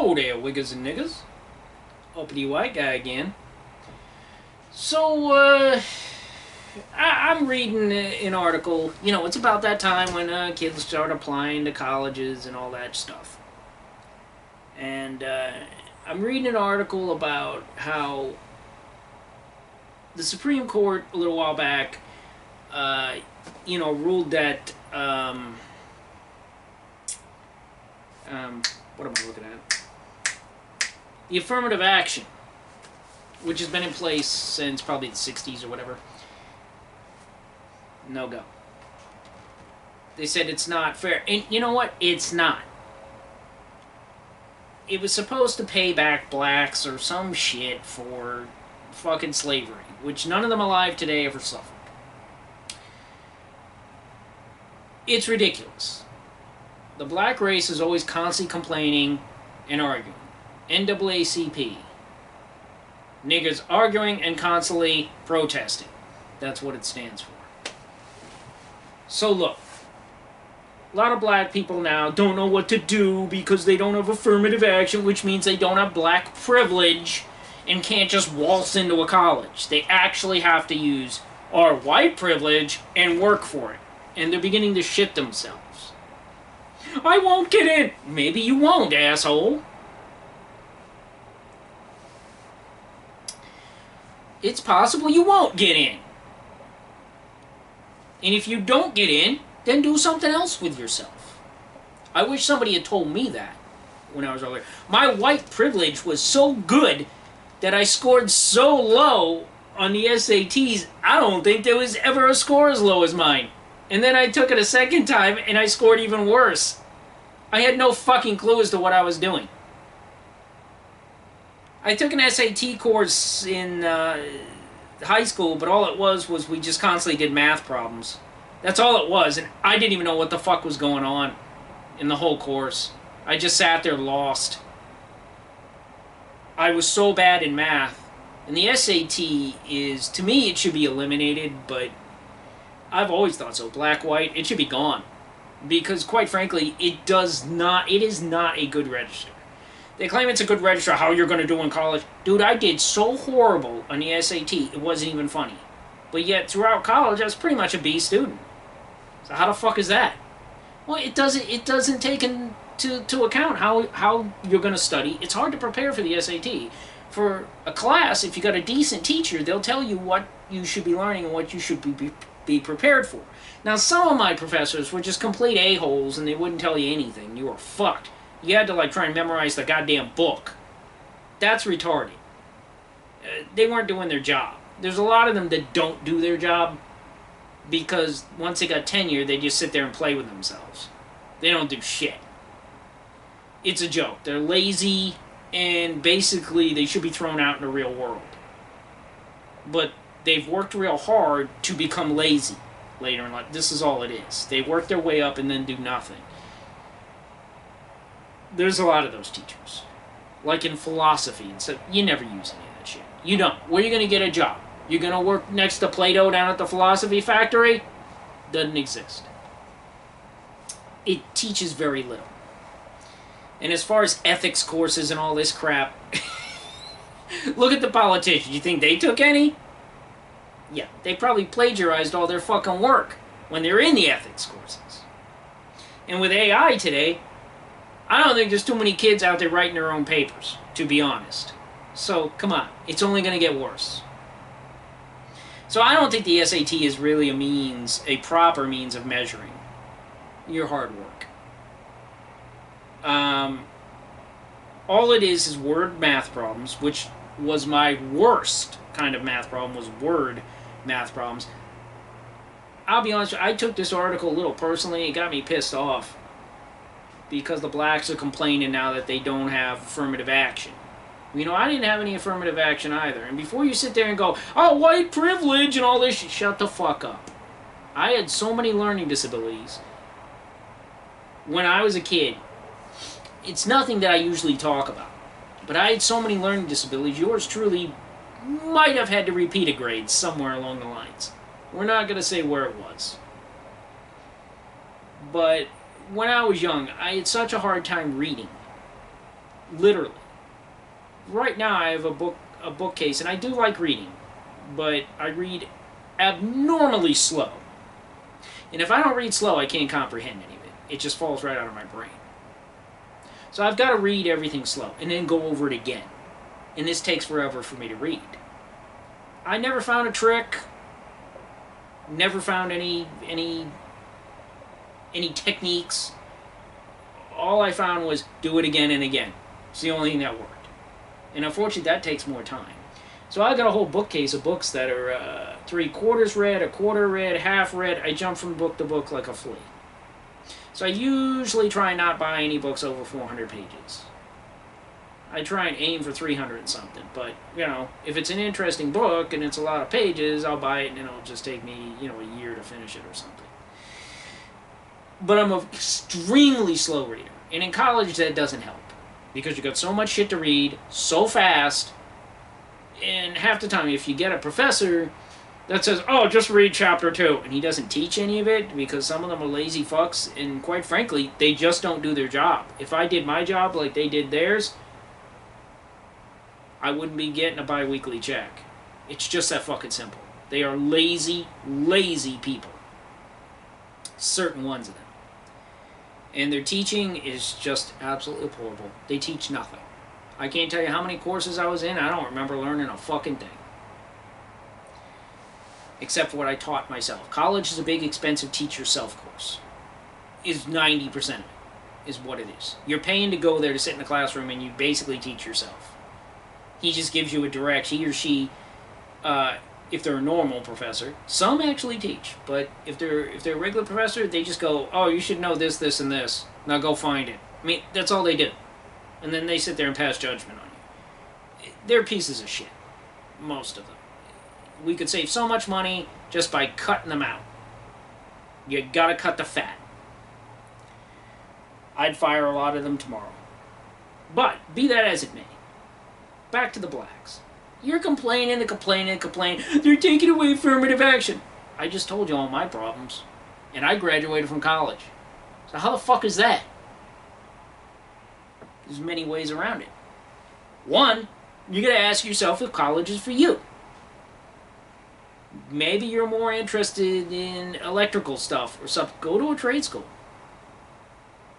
Hello there, wiggers and niggers. Uppity white guy again. So, I'm reading an article. You know, it's about that time when kids start applying to colleges and all that stuff. And I'm reading an article about how the Supreme Court a little while back, ruled that, what am I looking at? The Affirmative Action, which has been in place since probably the 60s or whatever. No go. They said it's not fair. And you know what? It's not. It was supposed to pay back blacks or some shit for fucking slavery, which none of them alive today ever suffered. It's ridiculous. The black race is always constantly complaining and arguing. NAACP. Niggers arguing and constantly protesting. That's what it stands for. So look, a lot of black people now don't know what to do because they don't have affirmative action, which means they don't have black privilege and can't just waltz into a college. They actually have to use our white privilege and work for it. And they're beginning to shit themselves. I won't get in. Maybe you won't, asshole. It's possible you won't get in. And if you don't get in, then do something else with yourself. I wish somebody had told me that when I was earlier. My white privilege was so good that I scored so low on the SATs, I don't think there was ever a score as low as mine. And then I took it a second time and I scored even worse. I had no fucking clue as to what I was doing. I took an SAT course in high school, but all it was we just constantly did math problems. That's all it was, and I didn't even know what the fuck was going on in the whole course. I just sat there lost. I was so bad in math. And the SAT is, to me, it should be eliminated, but I've always thought so. Black, white, it should be gone. Because, quite frankly, it is not a good register. They claim it's a good register, how you're going to do in college. Dude, I did so horrible on the SAT, it wasn't even funny. But yet, throughout college, I was pretty much a B student. So how the fuck is that? Well, it doesn't take into account how you're going to study. It's hard to prepare for the SAT. For a class, if you got a decent teacher, they'll tell you what you should be learning and what you should be prepared for. Now, some of my professors were just complete a-holes, and they wouldn't tell you anything. You were fucked. You had to, try and memorize the goddamn book. That's retarded. They weren't doing their job. There's a lot of them that don't do their job because once they got tenure, they just sit there and play with themselves. They don't do shit. It's a joke. They're lazy, and basically they should be thrown out in the real world. But they've worked real hard to become lazy later in life. This is all it is. They work their way up and then do nothing. There's a lot of those teachers. Like in philosophy and stuff, you never use any of that shit. You don't. Where are you going to get a job? You're going to work next to Plato down at the philosophy factory? Doesn't exist. It teaches very little. And as far as ethics courses and all this crap, look at the politicians. You think they took any? Yeah, they probably plagiarized all their fucking work when they're in the ethics courses. And with AI today, I don't think there's too many kids out there writing their own papers, to be honest. So, come on. It's only going to get worse. So I don't think the SAT is really a proper means of measuring your hard work. All it is word math problems, which was my worst kind of math problem, was word math problems. I'll be honest, I took this article a little personally. It got me pissed off. Because the blacks are complaining now that they don't have affirmative action. You know, I didn't have any affirmative action either. And before you sit there and go, oh, white privilege and all this shit, shut the fuck up. I had so many learning disabilities when I was a kid. It's nothing that I usually talk about. But I had so many learning disabilities, yours truly might have had to repeat a grade somewhere along the lines. We're not going to say where it was. But when I was young, I had such a hard time reading. Literally. Right now I have a bookcase, and I do like reading, but I read abnormally slow. And if I don't read slow, I can't comprehend any of it. It just falls right out of my brain. So I've got to read everything slow and then go over it again. And this takes forever for me to read. I never found a trick. Never found any techniques. All I found was do it again and again. It's the only thing that worked. And unfortunately, that takes more time. So I got a whole bookcase of books that are 3/4 read, a quarter read, half read. I jump from book to book like a flea. So I usually try not buy any books over 400 pages. I try and aim for 300 and something. But, you know, if it's an interesting book and it's a lot of pages, I'll buy it and it'll just take me, you know, a year to finish it or something. But I'm an extremely slow reader. And in college, that doesn't help. Because you got so much shit to read, so fast, and half the time, if you get a professor that says, oh, just read chapter 2, and he doesn't teach any of it, because some of them are lazy fucks, and quite frankly, they just don't do their job. If I did my job like they did theirs, I wouldn't be getting a bi-weekly check. It's just that fucking simple. They are lazy, lazy people. Certain ones of them. And their teaching is just absolutely horrible. They teach nothing. I can't tell you how many courses I was in. I don't remember learning a fucking thing. Except for what I taught myself. College is a big, expensive teach-yourself course. Is 90% of it. Is what it is. You're paying to go there to sit in the classroom and you basically teach yourself. He just gives you a direct, he or she, if they're a normal professor, some actually teach, but if they're a regular professor, they just go, oh, you should know this, this, and this. Now go find it. I mean, that's all they do. And then they sit there and pass judgment on you. They're pieces of shit. Most of them. We could save so much money just by cutting them out. You gotta cut the fat. I'd fire a lot of them tomorrow. But, be that as it may, back to the blacks. You're complaining and complaining and complaining. They're taking away affirmative action. I just told you all my problems. And I graduated from college. So how the fuck is that? There's many ways around it. One, you gotta ask yourself if college is for you. Maybe you're more interested in electrical stuff or something. Go to a trade school.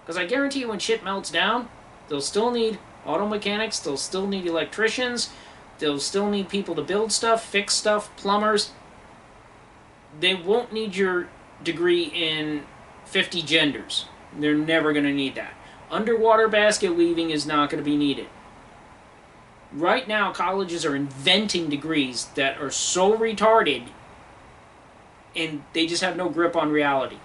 Because I guarantee you when shit melts down, they'll still need auto mechanics, they'll still need electricians, they'll still need people to build stuff, fix stuff, plumbers. They won't need your degree in 50 genders. They're never going to need that. Underwater basket weaving is not going to be needed. Right now, colleges are inventing degrees that are so retarded and they just have no grip on reality.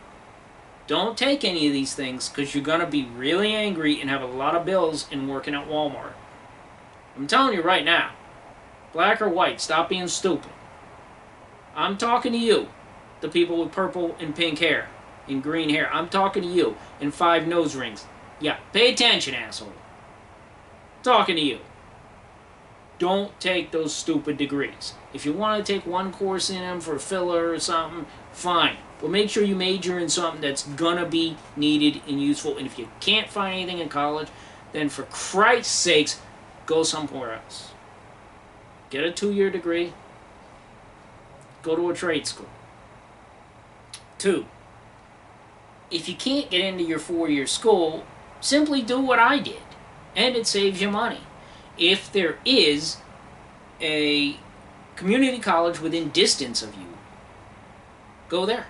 Don't take any of these things because you're going to be really angry and have a lot of bills in working at Walmart. I'm telling you right now, black or white, stop being stupid. I'm talking to you, the people with purple and pink hair and green hair. I'm talking to you and 5 nose rings. Yeah, pay attention, asshole. Talking to you. Don't take those stupid degrees. If you want to take one course in them for filler or something, fine. But make sure you major in something that's gonna be needed and useful. And if you can't find anything in college, then for Christ's sakes, go somewhere else. Get a 2-year degree. Go to a trade school. 2, if you can't get into your 4-year school, simply do what I did. And it saves you money. If there is a community college within distance of you, go there.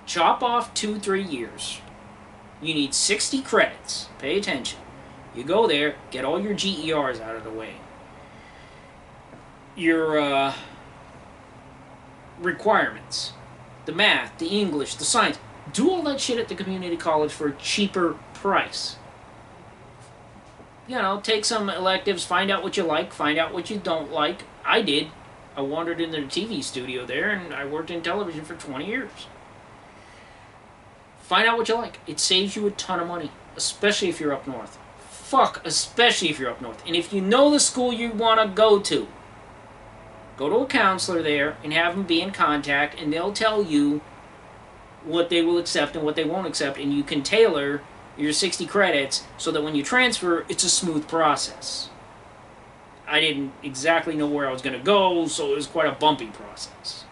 Chop off 2-3 years. You need 60 credits. Pay attention. You go there, get all your GERs out of the way. Your requirements. The math, the English, the science. Do all that shit at the community college for a cheaper price. You know, take some electives, find out what you like, find out what you don't like. I did. I wandered into the TV studio there, and I worked in television for 20 years. Find out what you like. It saves you a ton of money, especially if you're up north. Fuck, especially if you're up north. And if you know the school you want to go to a counselor there and have them be in contact, and they'll tell you what they will accept and what they won't accept, and you can tailor your 60 credits so that when you transfer, it's a smooth process. I didn't exactly know where I was going to go, so it was quite a bumpy process.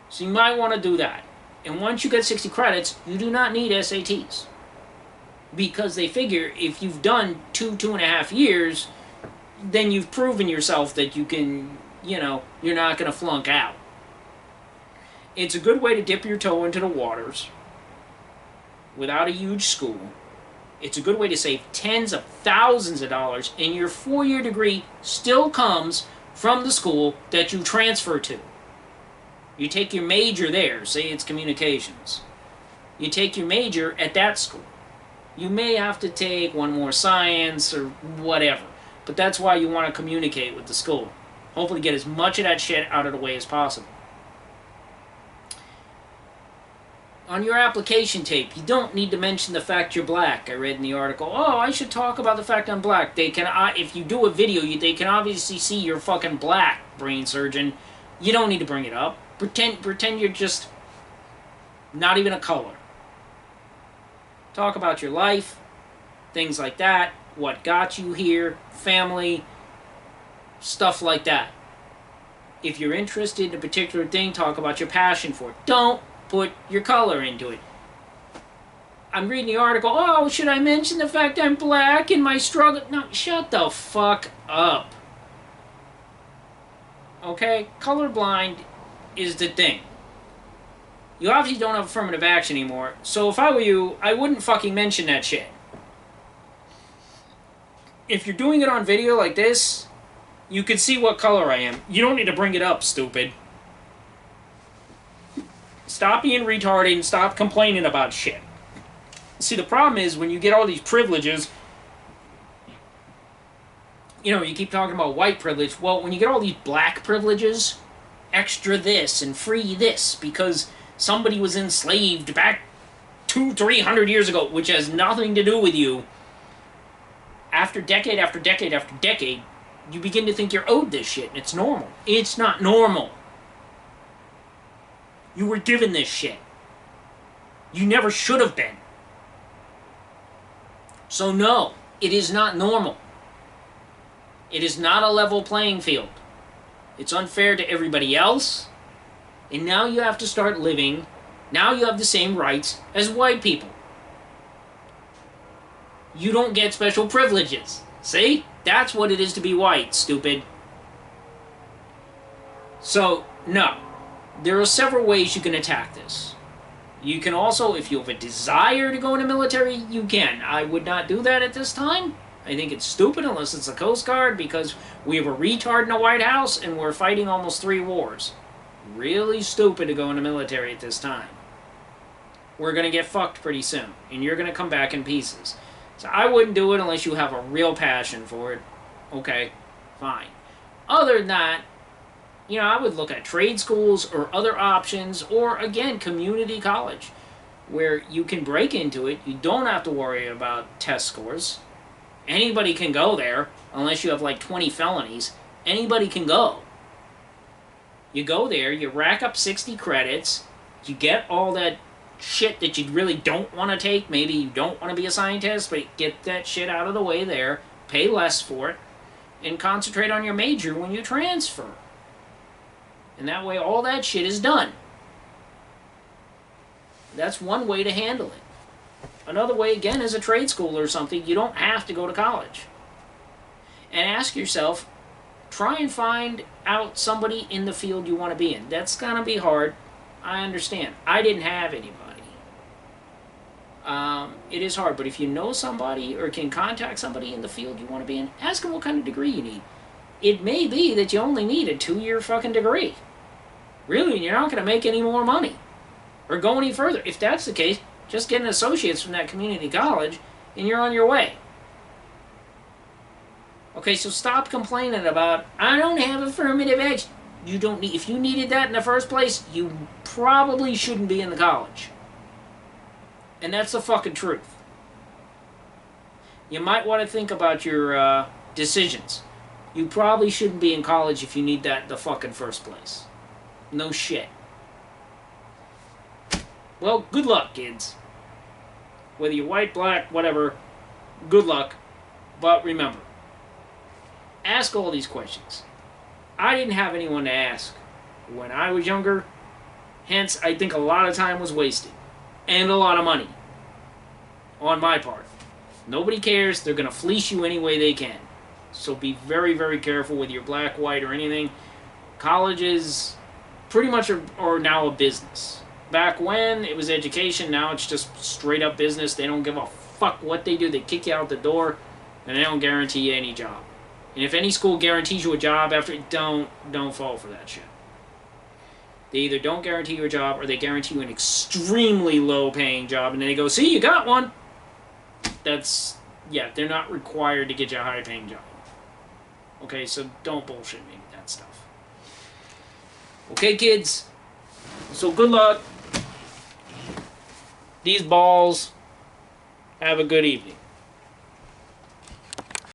So you might want to do that. And once you get 60 credits, you do not need SATs. Because they figure if you've done 2.5 years, then you've proven yourself that you can, you're not going to flunk out. It's a good way to dip your toe into the waters without a huge school. It's a good way to save tens of thousands of dollars, and your 4-year degree still comes from the school that you transfer to. You take your major there, say it's communications. You take your major at that school. You may have to take one more science or whatever, but that's why you want to communicate with the school. Hopefully get as much of that shit out of the way as possible. On your application tape, you don't need to mention the fact you're black. I read in the article, oh, I should talk about the fact I'm black. They can, if you do a video, they can obviously see you're fucking black, brain surgeon. You don't need to bring it up. Pretend you're just not even a color. Talk about your life, things like that, what got you here, family, stuff like that. If you're interested in a particular thing, talk about your passion for it. Don't put your color into it. I'm reading the article, oh, should I mention the fact I'm black and my struggle? No, shut the fuck up. Okay? Colorblind is the thing. You obviously don't have affirmative action anymore, so if I were you, I wouldn't fucking mention that shit. If you're doing it on video like this, you can see what color I am. You don't need to bring it up, stupid. Stop being retarded and stop complaining about shit. See, the problem is when you get all these privileges, you keep talking about white privilege. Well, when you get all these black privileges, extra this and free this because somebody was enslaved back 200-300 years ago, which has nothing to do with you. After decade after decade after decade, you begin to think you're owed this shit, and it's normal. It's not normal. You were given this shit. You never should have been. So no, it is not normal. It is not a level playing field. It's unfair to everybody else. And now you have to start living. Now you have the same rights as white people. You don't get special privileges. See? That's what it is to be white, stupid. So, no. There are several ways you can attack this. You can also, if you have a desire to go in the military, you can. I would not do that at this time. I think it's stupid unless it's the Coast Guard because we have a retard in the White House and we're fighting almost 3 wars. Really stupid to go in the military at this time. We're going to get fucked pretty soon, and you're going to come back in pieces. So I wouldn't do it unless you have a real passion for it. Okay, fine. Other than that, I would look at trade schools or other options, or again, community college, where you can break into it. You don't have to worry about test scores. Anybody can go there, unless you have like 20 felonies. Anybody can go. You go there, you rack up 60 credits, you get all that shit that you really don't want to take. Maybe you don't want to be a scientist, but get that shit out of the way there, pay less for it, and concentrate on your major when you transfer. And that way all that shit is done. That's one way to handle it. Another way, again, is a trade school or something. You don't have to go to college. And ask yourself, try and find out somebody in the field you want to be in. That's going to be hard. I understand. I didn't have anybody. It is hard, but if you know somebody or can contact somebody in the field you want to be in, ask them what kind of degree you need. It may be that you only need a 2-year fucking degree. Really, you're not going to make any more money or go any further. If that's the case, just get an associate's from that community college and you're on your way. Okay, so stop complaining about, I don't have affirmative action. You don't need, if you needed that in the first place, you probably shouldn't be in the college. And that's the fucking truth. You might want to think about your decisions. You probably shouldn't be in college if you need that in the fucking first place. No shit. Well, good luck, kids. Whether you're white, black, whatever, good luck. But remember, ask all these questions. I didn't have anyone to ask when I was younger. Hence, I think a lot of time was wasted. And a lot of money. On my part. Nobody cares. They're going to fleece you any way they can. So be very, very careful with your black, white, or anything. Colleges pretty much are now a business. Back when, it was education. Now it's just straight up business. They don't give a fuck what they do. They kick you out the door, and they don't guarantee you any job. And if any school guarantees you a job after, don't fall for that shit. They either don't guarantee you a job, or they guarantee you an extremely low-paying job, and then they go, see, you got one. Yeah, they're not required to get you a high-paying job. Okay, so don't bullshit me with that stuff. Okay, kids? So good luck. These balls. Have a good evening.